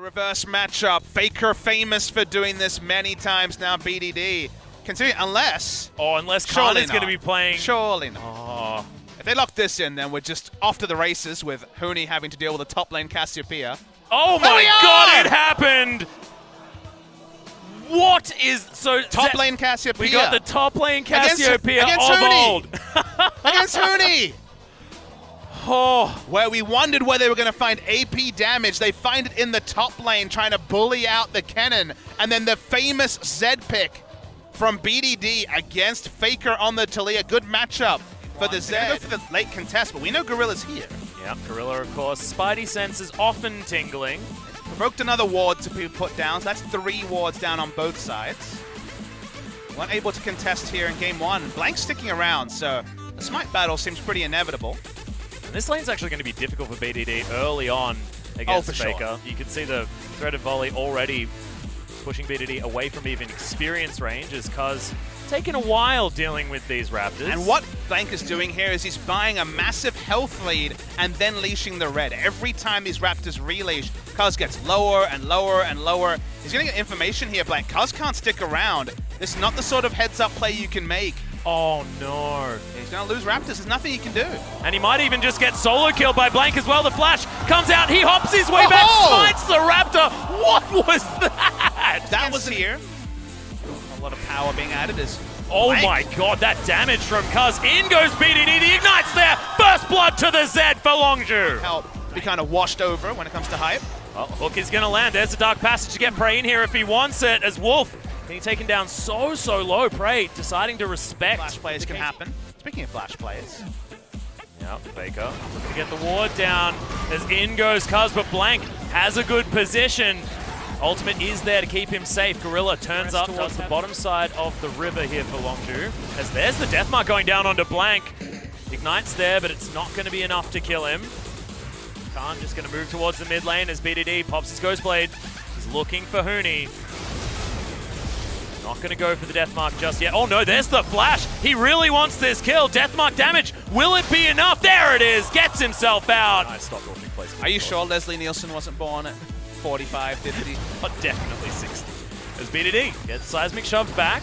reverse matchup. Faker famous for doing this many times now, BDD. Continue, unless... Oh, unless Khan is going to be playing... Surely not. Oh. If they lock this in, then we're just off to the races with Huni having to deal with the top lane Cassiopeia. Oh my god, it happened! What is... So top lane Cassiopeia. We got the top lane Cassiopeia against of Huni. old. Against Huni! Oh. Where we wondered where they were going to find AP damage, they find it in the top lane, trying to bully out the Kennen. And then the famous Z pick from BDD against Faker on the Talia. Good matchup for the Z. Go for the late contest, but we know Gorilla's here. Yep, Gorilla, of course. Spidey sense is often tingling. Provoked another ward to be put down, so that's 3 wards down on both sides. Weren't able to contest here in game 1. Blank sticking around, so the smite battle seems pretty inevitable. And this lane's actually going to be difficult for BDD early on against Faker. Sure. You can see the threaded volley already pushing BDD away from even experience range, as Cuz taking a while dealing with these Raptors. And what Blank is doing here is he's buying a massive health lead and then leashing the red. Every time these Raptors releash, Cuz gets lower and lower and lower. He's going to get information here, Blank. Cuz can't stick around. This is not the sort of heads-up play you can make. Oh no. He's going to lose Raptors. There's nothing he can do. And he might even just get solo killed by Blank as well. The flash comes out. He hops his way back, smites the Raptor. What was that? That was here. A lot of power being added as oh my god, that damage from Cuz. In goes BDD. The Ignite's there. First blood to the Z for Longzhu. Help be kind of washed over when it comes to hype. Well, Hook is going to land. There's a Dark Passage to get Prey in here if he wants it, as Wolf being taken down so low. Prey deciding to respect. Flash plays can happen. Speaking of flash plays. Yep, Faker looking to get the ward down as in goes Cuz, but Blank has a good position. Ultimate is there to keep him safe. Gorilla turns up, does the bottom side of the river here for Longzhu. As there's the death mark going down onto Blank. Ignite's there, but it's not going to be enough to kill him. Khan just going to move towards the mid lane as BDD pops his Ghost Blade. He's looking for Huni. Not going to go for the death mark just yet. Oh no, there's the flash. He really wants this kill. Death mark damage. Will it be enough? There it is. Gets himself out. Nice stop dodging place. Are you sure Leslie Nielsen wasn't born at 45, 50? Oh, definitely 60. As BDD gets Seismic shoved back.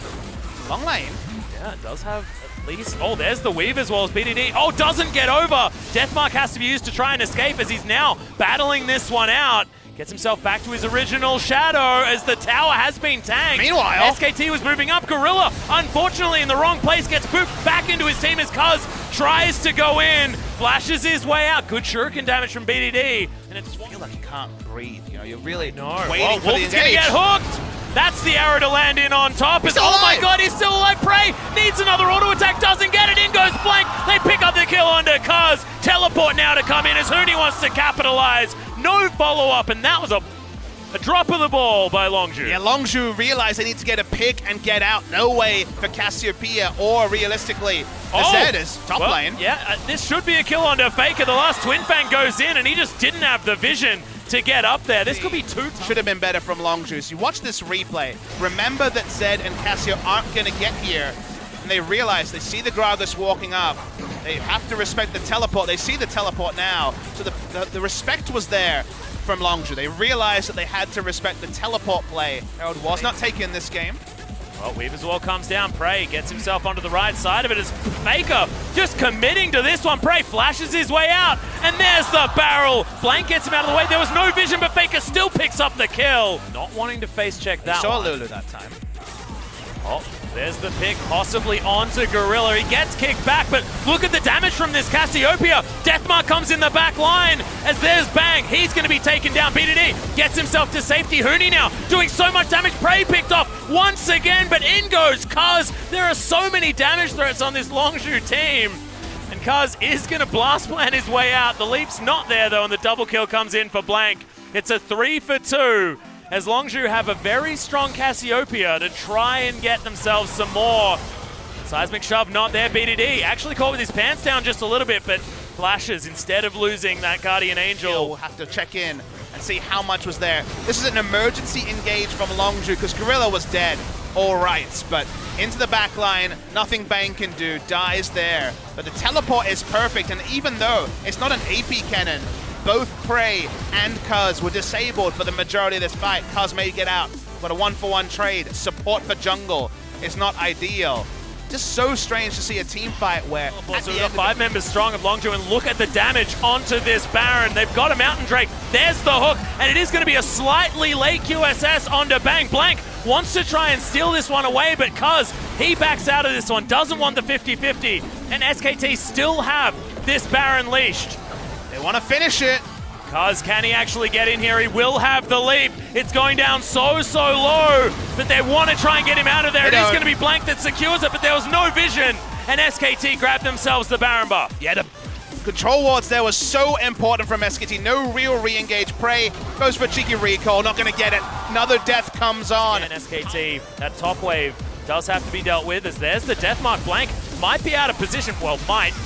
Long lane. Yeah, it does have at least... Oh, there's the weave as well as BDD. Oh, doesn't get over. Deathmark has to be used to try and escape as he's now battling this one out. Gets himself back to his original shadow as the tower has been tanked. Meanwhile, SKT was moving up. Gorilla, unfortunately, in the wrong place, gets pooped back into his team as Cuz tries to go in. Flashes his way out. Good shuriken damage from BDD. And it's feel like you can't breathe. You know, you're really waiting for the engage. Gonna get hooked. That's the arrow to land in on top. Oh my god, he's still alive. Prey needs another auto attack, doesn't get it. In goes Blank. They pick up the kill onto Cuz. Teleport now to come in as Huni wants to capitalize. No follow-up, and that was a drop of the ball by Longzhu. Yeah, Longzhu realized they need to get a pick and get out. No way for Cassiopeia or realistically the Zed is top lane. Yeah, this should be a kill onto Faker. The last Twin Fang goes in, and he just didn't have the vision to get up there. This could be two. Should have been better from Longzhu. So you watch this replay. Remember that Zed and Cassio aren't going to get here. And they realize, they see the Gragas walking up. They have to respect the teleport. They see the teleport now. So the respect was there from Longzhu. They realized that they had to respect the teleport play. Herald was not taken this game. Well, Weave as well comes down. Prey gets himself onto the right side of it as Faker just committing to this one. Prey flashes his way out, and there's the barrel. Blank gets him out of the way. There was no vision, but Faker still picks up the kill. Not wanting to face check that saw one. Lulu that time. Oh, there's the pick, possibly onto Gorilla. He gets kicked back, but look at the damage from this Cassiopeia. Deathmark comes in the back line as there's Bang. He's going to be taken down. BDD gets himself to safety. Huni now doing so much damage. Prey picked off once again, but in goes Cuz. There are so many damage threats on this Longzhu team. And Cuz is going to blast plan his way out. The leap's not there, though, and the double kill comes in for Blank. It's a 3 for 2. As Longzhu have a very strong Cassiopeia to try and get themselves some more. Seismic shove not there. BDD actually caught with his pants down just a little bit, but flashes instead of losing that Guardian Angel. We'll have to check in and see how much was there. This is an emergency engage from Longzhu because Gorilla was dead. All right, but into the back line, nothing Bang can do, dies there. But the teleport is perfect, and even though it's not an AP cannon, both Prey and Cuz were disabled for the majority of this fight. Cuz may get out, but a 1-for-1 trade. Support for jungle is not ideal. Just so strange to see a team fight where... So we've got 5 members strong of Longzhu, and look at the damage onto this Baron. They've got a Mountain Drake. There's the hook, and it is going to be a slightly late QSS onto Bang. Blank wants to try and steal this one away, but Cuz, he backs out of this one, doesn't want the 50-50, and SKT still have this Baron leashed. They want to finish it. Cuz, can he actually get in here? He will have the leap. It's going down so low, but they want to try and get him out of there. It is going to be Blank that secures it, but there was no vision, and SKT grabbed themselves the Baron buff. Yeah, the control wards there was so important from SKT. No real re-engage. Prey goes for a cheeky recall, not going to get it. Another death comes on. And SKT, that top wave does have to be dealt with, as there's the death mark. Blank might be out of position. Well,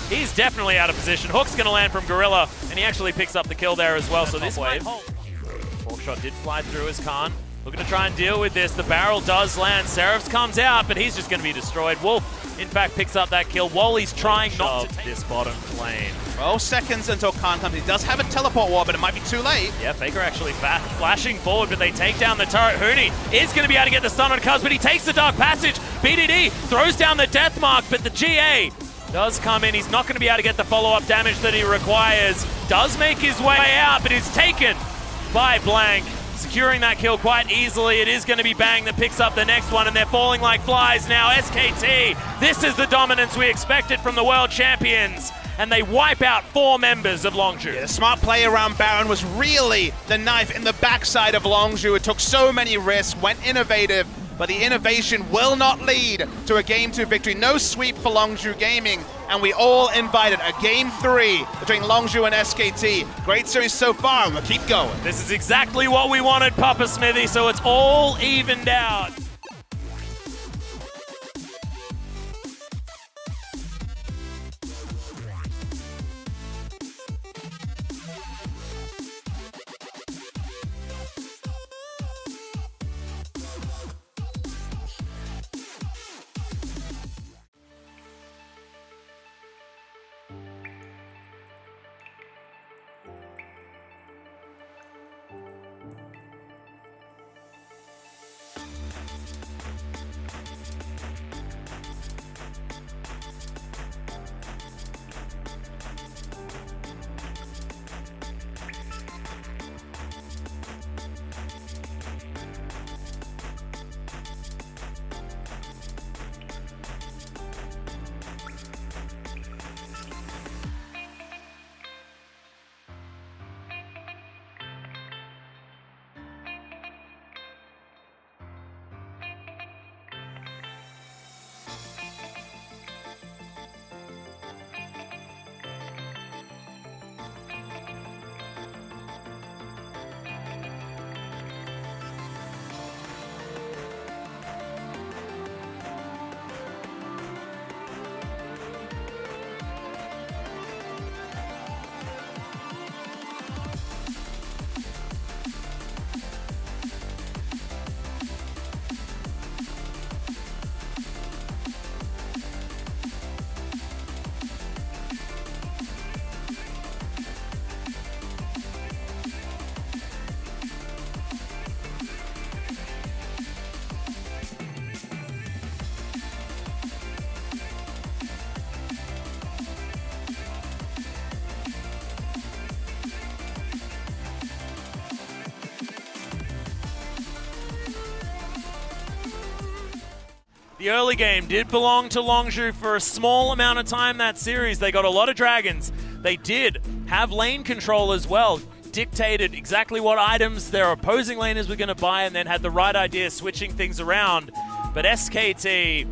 he's definitely out of position. Hook's going to land from Gorilla, and he actually picks up the kill there as well. So this wave, Fork shot did fly through as Khan looking to try and deal with this. The barrel does land. Seraphs comes out, but he's just going to be destroyed. Wolf, in fact, picks up that kill. Wally's trying not to take this bottom lane. 12 seconds until Khan comes. He does have a teleport ward, but it might be too late. Yeah, Faker actually flashing forward, but they take down the turret. Huni is going to be able to get the stun on Cuz, but he takes the Dark Passage. BDD throws down the death mark, but the GA does come in. He's not going to be able to get the follow-up damage that he requires. Does make his way out, but is taken by Blank. Securing that kill quite easily. It is going to be Bang that picks up the next one, and they're falling like flies now. SKT, this is the dominance we expected from the world champions, and they wipe out 4 members of Longzhu. Yeah, the smart play around Baron was really the knife in the backside of Longzhu. It took so many risks, went innovative, but the innovation will not lead to a Game 2 victory. No sweep for Longzhu Gaming, and we all invited a Game 3 between Longzhu and SKT. Great series so far, and we'll keep going. This is exactly what we wanted, Papa Smithy, so it's all evened out. The early game did belong to Longzhu for a small amount of time that series. They got a lot of dragons. They did have lane control as well. Dictated exactly what items their opposing laners were going to buy, and then had the right idea switching things around. But SKT,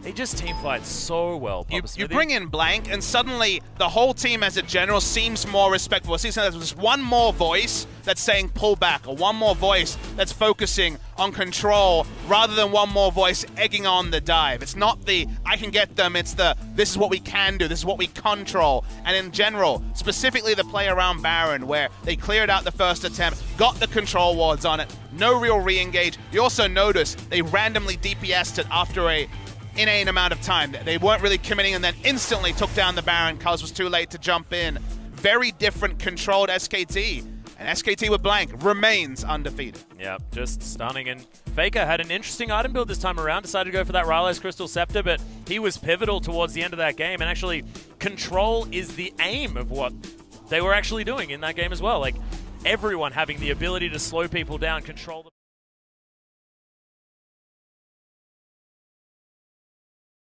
they just teamfight so well. You bring in Blank, and suddenly the whole team as a general seems more respectful. It seems like there's just one more voice that's saying pull back, or one more voice that's focusing on control, rather than one more voice egging on the dive. It's not the, I can get them, it's the, this is what we can do, this is what we control. And in general, specifically the play around Baron, where they cleared out the first attempt, got the control wards on it, no real re-engage. You also notice they randomly DPS'd it after a inane amount of time. They weren't really committing, and then instantly took down the Baron. Cuz was too late to jump in. very different controlled SKT. And SKT with Blank remains undefeated. Yeah, just stunning. And Faker had an interesting item build this time around, decided to go for that Rylo's Crystal Scepter, but he was pivotal towards the end of that game. And actually, control is the aim of what they were actually doing in that game as well. Like, everyone having the ability to slow people down, control them.